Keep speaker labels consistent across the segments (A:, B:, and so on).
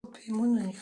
A: couper mon oignon.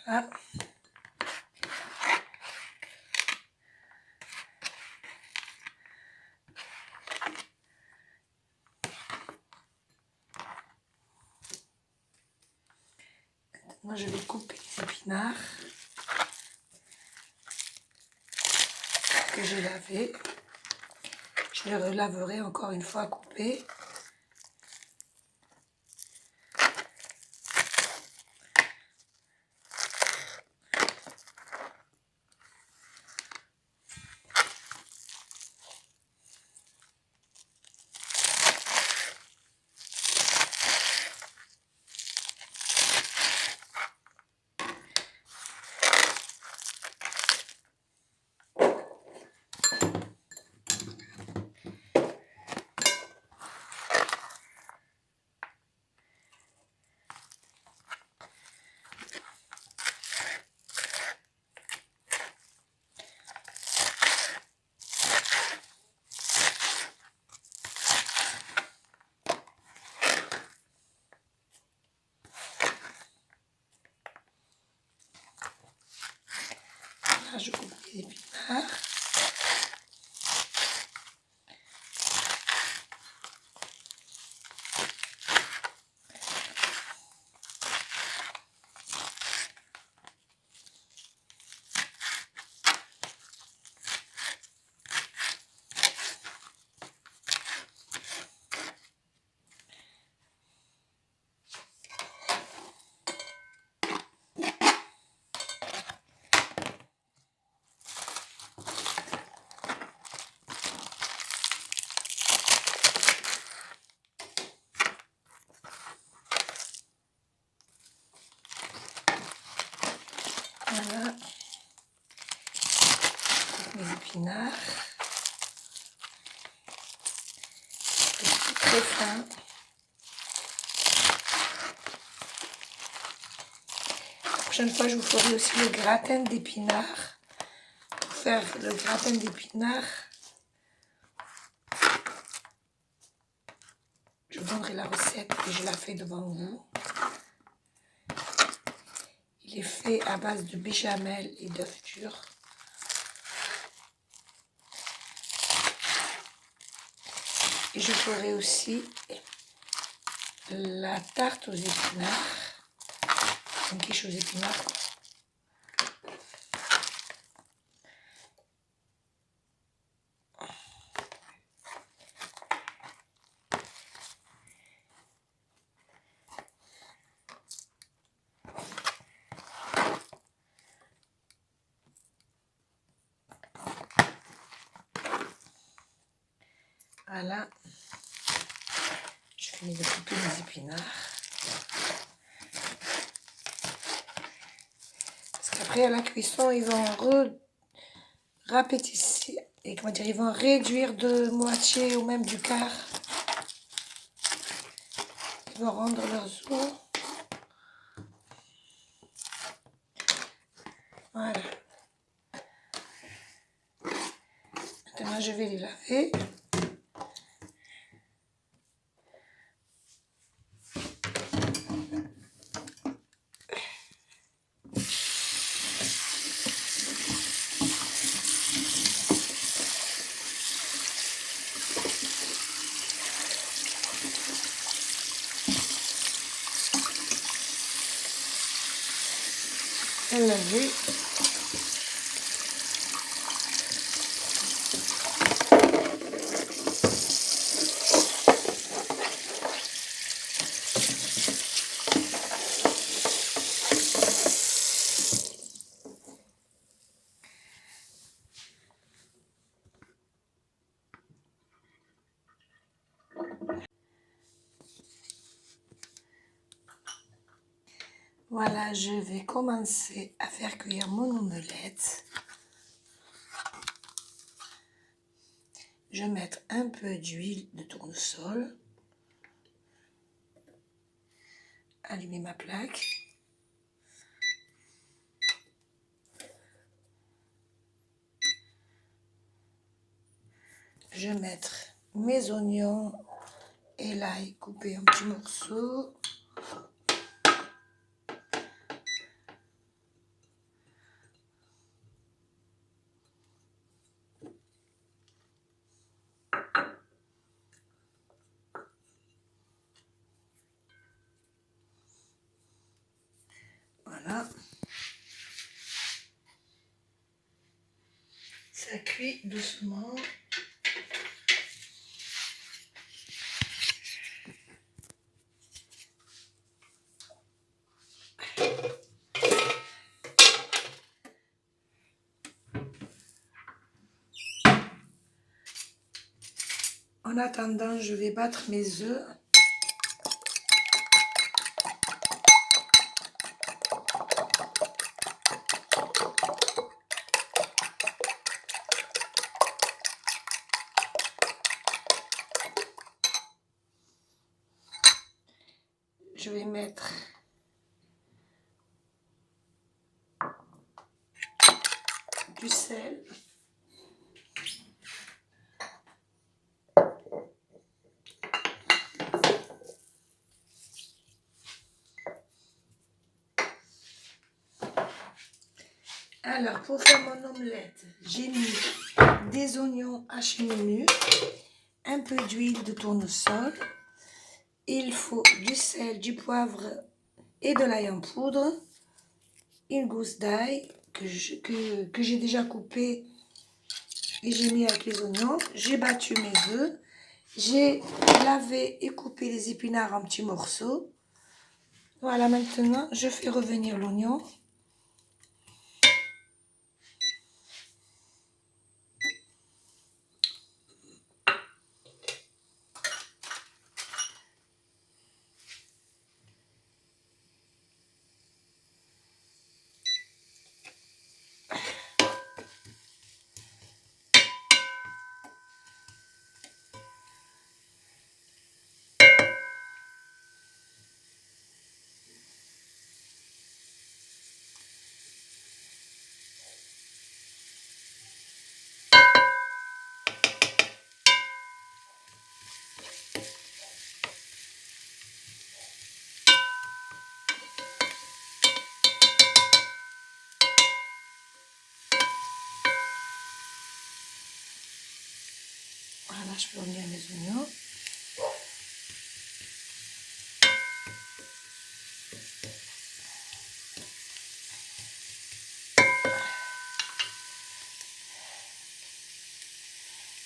A: Voilà. Maintenant, je vais couper les épinards que j'ai lavés. Je les relaverai encore une fois coupés. Là, je coupe les épinards. Voilà, mes épinards, c'est très fin. La prochaine fois, je vous ferai aussi le gratin d'épinards. Pour faire le gratin d'épinards, je vous donnerai la recette et je la fais devant vous. Il est fait à base de béchamel et d'œufs durs. Et je ferai aussi la tarte aux épinards, une quiche aux épinards. Voilà, je Je finis de couper les épinards. Parce qu'après, à la cuisson, ils vont rapétisser. Et comment dire, ils vont réduire de moitié ou même du quart. Ils vont rendre leurs os. Voilà. Maintenant, je vais les laver. Et laver. Voilà, je vais commencer à faire cuire mon omelette. Je vais mettre un peu d'huile de tournesol. Allumer ma plaque. Je vais mettre mes oignons et l'ail coupé en petits morceaux. Voilà. Ça cuit doucement. En attendant, je vais battre mes œufs. Je vais mettre du sel. Alors, pour faire mon omelette, j'ai mis des oignons hachés menus, un peu d'huile de tournesol. Il faut du sel, du poivre et de l'ail en poudre. Une gousse d'ail que j'ai déjà coupée et j'ai mis avec les oignons. J'ai battu mes œufs. J'ai lavé et coupé les épinards en petits morceaux. Voilà, maintenant, je fais revenir l'oignon. Voilà, je fais revenir mes oignons.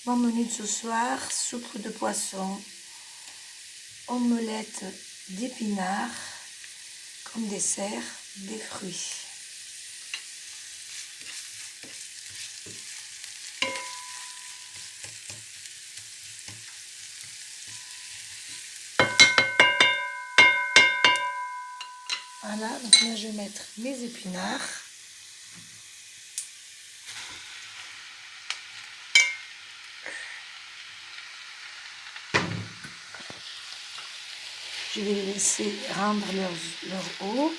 A: Mon menu de ce soir, soupe de poisson, omelette d'épinards, comme dessert, des fruits. Voilà, donc là je vais mettre mes épinards. Je vais les laisser rendre leur eau.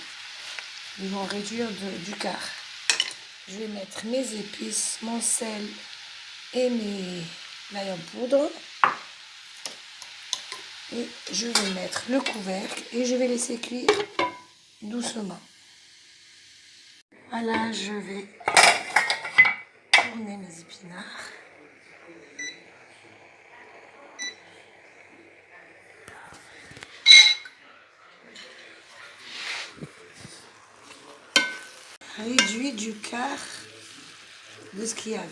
A: Ils vont réduire du quart. Je vais mettre mes épices, mon sel et l'ail en poudre. Et je vais mettre le couvercle et je vais laisser cuire doucement. Voilà, je vais tourner mes épinards. Réduit du quart de ce qu'il y avait.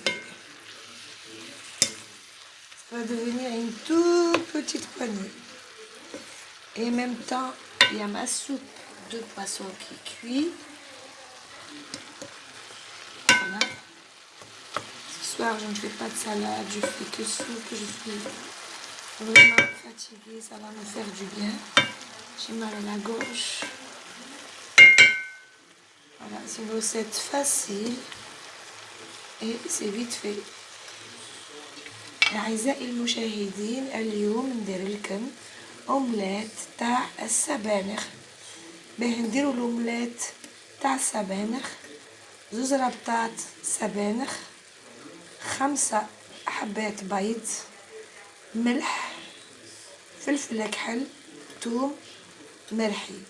A: Ça va devenir une toute petite poignée. Et en même temps, il y a ma soupe de poisson qui cuit. Voilà. Ce soir, je ne fais pas de salade, je fais que soupe. Je suis vraiment fatiguée, ça va me faire du bien. J'ai mal à la gorge. Voilà, c'est une recette facile et c'est vite fait. أعزائي المشاهدين اليوم ندير لكم أومليت تاع السبانخ. باه نديرو الأومليت تاع السبانخ 2 ربطات سبانخ 5 حبات بيض ملح فلفل كحل ثوم مرحي.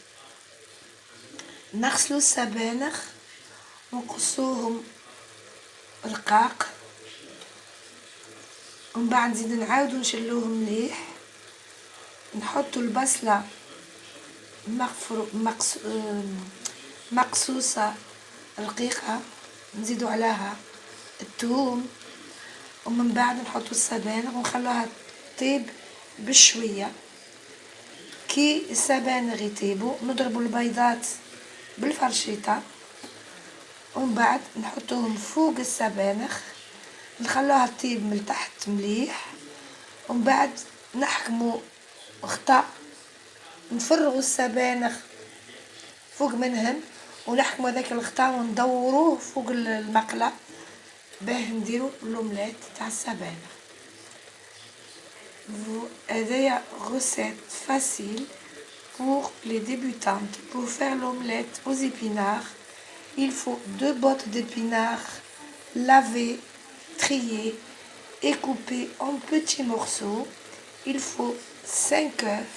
A: نغسلو السبانخ ونقصوهم رقاق ومن بعد نزيد نعاودو نشلوهم مليح. نحطو البصلة مقصوصة رقيقة نزيدو عليها الثوم ومن بعد نحطو السبانخ ونخلوها تطيب بشوية. كي السبانخ يطيبو نضربو البيضات بالفرشيطة ومن بعد نحطوهم فوق السبانخ نخلوها تطيب من تحت مليح ومن بعد نحكمو غطاء نفرغو السبانخ فوق منهم ونحكمو هذاك الغطاء وندوروه فوق المقلة باه نديرو الأومليت تاع السبانخ. هذايا recette facile pour les débutantes. Pour faire l'omelette aux épinards, il faut 2 bottes d'épinards lavées, triées et coupées en petits morceaux. Il faut 5 œufs,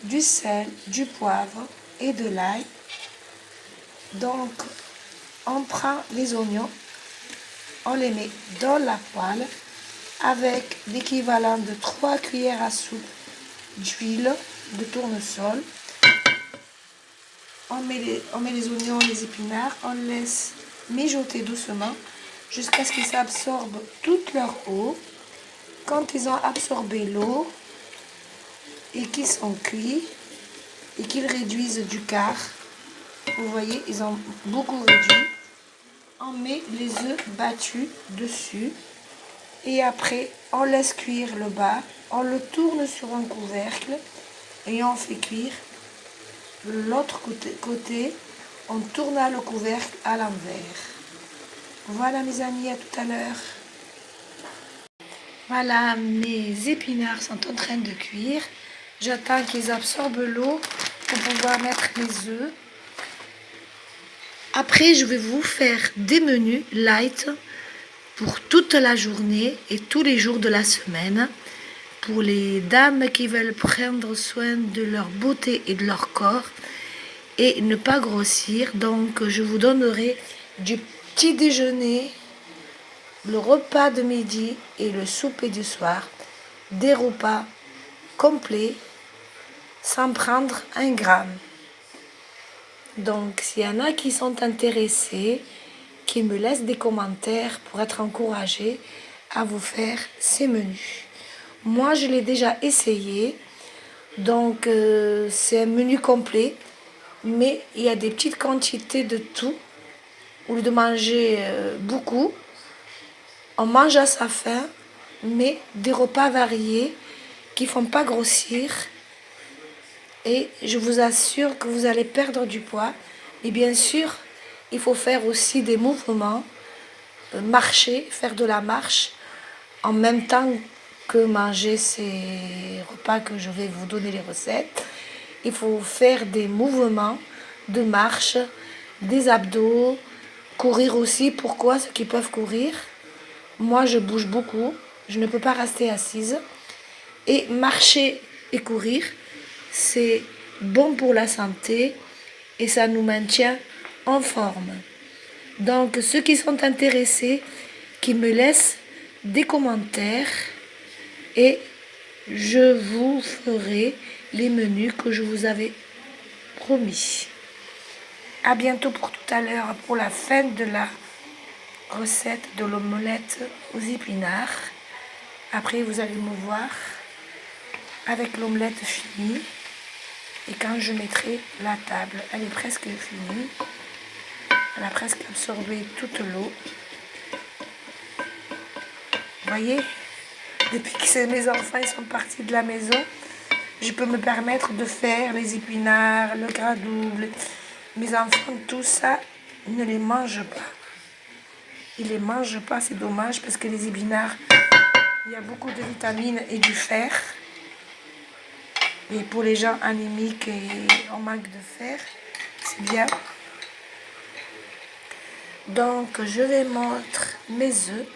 A: du sel, du poivre et de l'ail. Donc, on prend les oignons, on les met dans la poêle avec l'équivalent de 3 cuillères à soupe d'huile de tournesol. On met les oignons, les épinards, on laisse mijoter doucement jusqu'à ce qu'ils absorbent toute leur eau. Quand ils ont absorbé l'eau et qu'ils sont cuits et qu'ils réduisent du quart, vous voyez, ils ont beaucoup réduit, on met les œufs battus dessus et après on laisse cuire le bas, on le tourne sur un couvercle et on fait cuire l'autre côté, on tourne le couvercle à l'envers. Voilà mes amis, à tout à l'heure. Voilà, mes épinards sont en train de cuire. J'attends qu'ils absorbent l'eau pour pouvoir mettre les œufs. Après, je vais vous faire des menus light pour toute la journée et tous les jours de la semaine. Pour les dames qui veulent prendre soin de leur beauté et de leur corps et ne pas grossir. Donc, je vous donnerai du petit déjeuner, le repas de midi et le souper du soir. Des repas complets sans prendre 1 gramme. Donc, s'il y en a qui sont intéressés, qui me laissent des commentaires pour être encouragés à vous faire ces menus. Moi, je l'ai déjà essayé. Donc, c'est un menu complet. Mais il y a des petites quantités de tout. Au lieu de manger beaucoup, on mange à sa faim. Mais des repas variés qui ne font pas grossir. Et je vous assure que vous allez perdre du poids. Et bien sûr, il faut faire aussi des mouvements, marcher, faire de la marche, en même temps que manger ces repas que je vais vous donner les recettes. Il faut faire des mouvements de marche, des abdos, courir aussi. Pourquoi ceux qui peuvent courir? Moi, je bouge beaucoup, je ne peux pas rester assise. Et marcher et courir, c'est bon pour la santé et ça nous maintient en forme. Donc, ceux qui sont intéressés, qui me laissent des commentaires et je vous ferai les menus que je vous avais promis. À bientôt pour tout à l'heure, pour la fin de la recette de l'omelette aux épinards. Après, vous allez me voir avec l'omelette finie. Et quand je mettrai la table, elle est presque finie. Elle a presque absorbé toute l'eau. Vous voyez, depuis que mes enfants ils sont partis de la maison, je peux me permettre de faire les épinards, le gras double. Mes enfants, tout ça, ils ne les mangent pas. Ils ne les mangent pas, c'est dommage parce que les épinards, il y a beaucoup de vitamines et du fer. Et pour les gens anémiques et en manque de fer, c'est bien. Donc, je vais mettre mes œufs.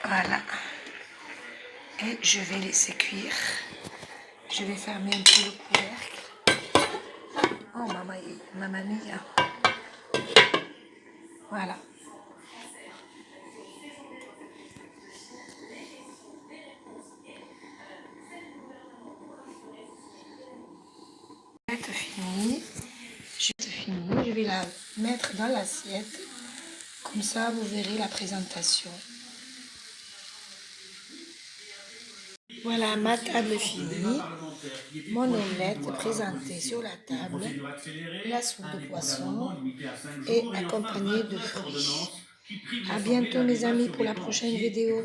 A: Voilà. Et je vais laisser cuire. Je vais fermer un peu le couvercle. Oh, mamma mia. Voilà. C'est fini. Je vais la mettre dans l'assiette. Comme ça, vous verrez la présentation. Voilà ma table finie, mon omelette présentée sur la table, la soupe de poisson et accompagnée de fruits. À bientôt mes amis pour la prochaine vidéo.